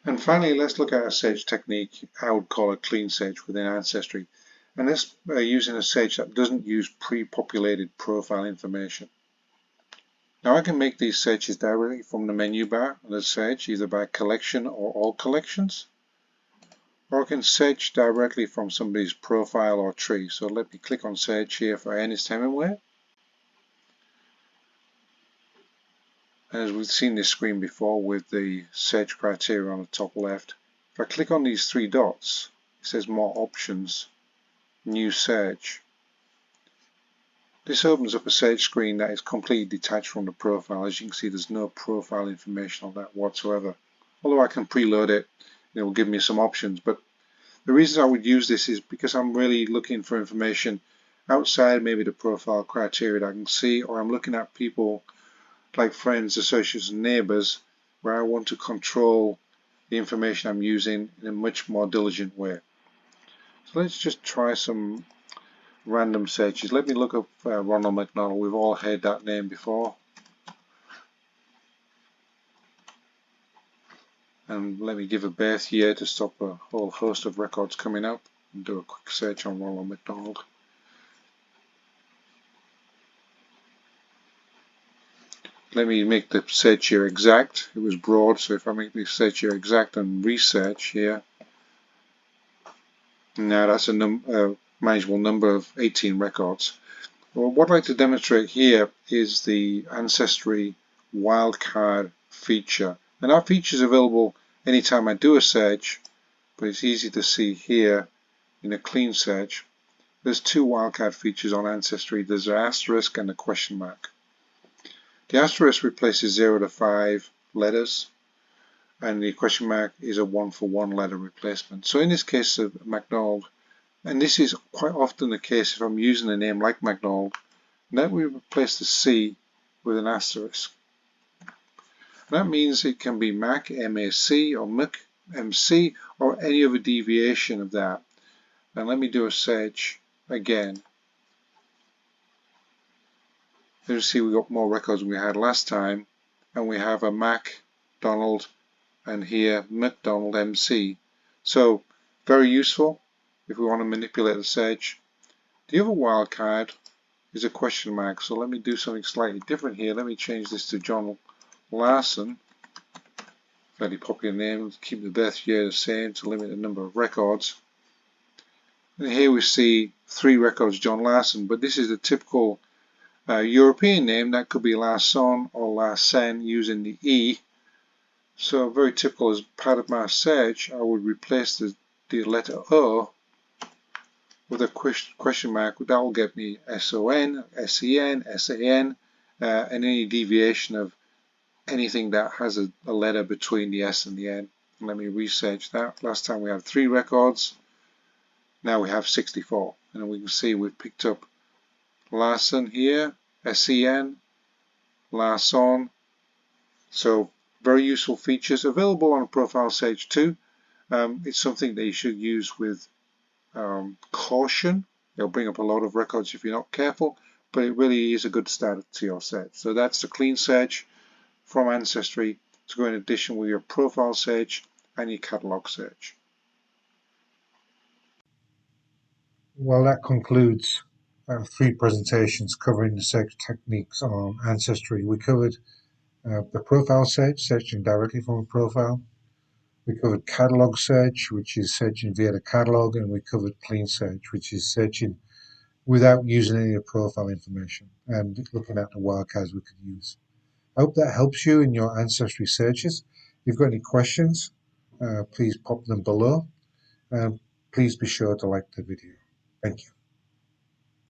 And finally, let's look at a search technique I would call a clean search within Ancestry. And this using a search that doesn't use pre-populated profile information. Now I can make these searches directly from the menu bar of the search, either by collection or all collections. Or I can search directly from somebody's profile or tree. So let me click on search here for Ernest Hemingway. And as we've seen this screen before with the search criteria on the top left, if I click on these three dots, it says more options, new search. This opens up a search screen that is completely detached from the profile. As you can see, there's no profile information on that whatsoever. Although I can preload it, it will give me some options. But the reason I would use this is because I'm really looking for information outside maybe the profile criteria that I can see, or I'm looking at people like friends, associates, and neighbors, where I want to control the information I'm using in a much more diligent way. So let's just try some random searches. Let me look up Ronald McDonald. We've all heard that name before. And let me give a birth year to stop a whole host of records coming up, and do a quick search on Ronald McDonald. Let me make the search here exact. It was broad, so if I make the search here exact and research here, now that's a manageable number of 18 records. Well, what I'd like to demonstrate here is the Ancestry wildcard feature. And that feature is available anytime I do a search, but it's easy to see here in a clean search. There's two wildcard features on Ancestry. There's an asterisk and a question mark. The asterisk replaces 0 to 5 letters, and the question mark is a 1-for-1 letter replacement. So in this case of MacDonald, and this is quite often the case if I'm using a name like MacDonald, then we replace the C with an asterisk. That means it can be Mac, M-A-C, or Mick, M-C, or any other deviation of that. And let me do a search again. As you see, we got more records than we had last time, and we have a Mac Donald and here McDonald MC. So very useful if we want to manipulate the search. The other wildcard is a question mark. So let me do something slightly different here. Let me change this to John Larson. Fairly popular name. Keep the birth year the same to limit the number of records. And here we see 3 records John Larson, but this is a typical European name. That could be Larson or Larsen using the E. So very typical. As part of my search, I would replace the letter O with a question mark. That will get me S-O-N, S-E-N, S-A-N, and any deviation of anything that has a letter between the S and the N. And let me research that. Last time we had 3 records. Now we have 64. And we can see we've picked up Larson here, S-E-N, Larson. So very useful features available on Profile Search too. It's something that you should use with caution. It'll bring up a lot of records if you're not careful, but it really is a good start to your search. So that's the clean search from Ancestry to go in addition with your profile search and your catalog search. Well, that concludes 3 presentations covering the search techniques on Ancestry. We covered the profile search, searching directly from a profile. We covered catalog search, which is searching via the catalog, and we covered clean search, which is searching without using any of the profile information and looking at the wildcards we could use. I hope that helps you in your Ancestry searches. If you've got any questions, please pop them below. Please be sure to like the video. Thank you.